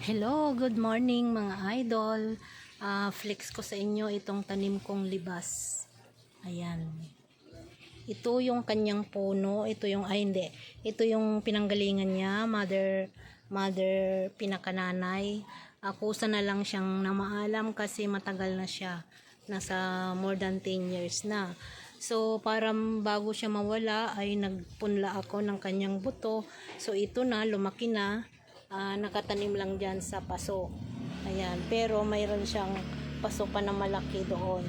Hello, good morning mga idol. Flex ko sa inyo itong tanim kong libas. Ayan. Ito yung kanyang puno. Ito yung, hindi. Ito yung pinanggalingan niya. Mother pinakananay. Kusa na lang siyang namaalam kasi matagal na siya. Nasa more than 10 years na. So, para bago siya mawala ay nagpunla ako ng kanyang buto. So, ito na, lumaki na. Nakatanim lang dyan sa paso. Ayan, pero mayroon siyang paso pa na malaki doon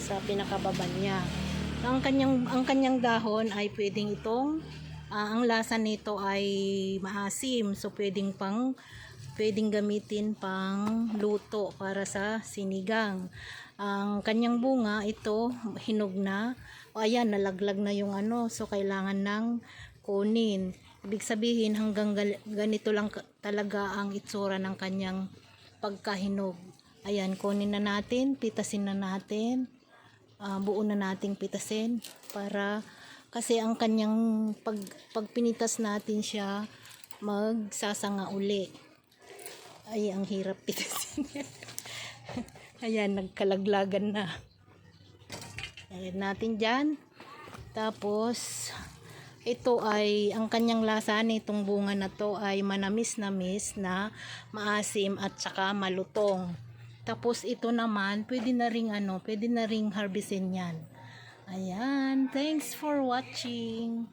sa pinakababa niya. Ang kanyang dahon ay pwedeng ang lasa nito ay maasim. So pwedeng gamitin pang luto para sa sinigang. Ang kanyang bunga ito hinog na. O ayan, nalaglag na yung so kailangan ng kunin. Ibig sabihin hanggang ganito lang talaga ang itsura ng kanyang pagkahinog. Ayan, kunin na natin, pitasin na natin. Buo na nating pitasin para kasi ang kanyang pag pinitas natin siya magsasanga uli. Ay, ang hirap pitasin. Ayan, nagkalaglagan na. Ayan natin dyan. Tapos ito ay, ang kanyang lasa nitong bunga na to ay manamis-namis na maasim at saka malutong. Tapos ito naman, pwede na ring harvestin yan. Ayan, thanks for watching.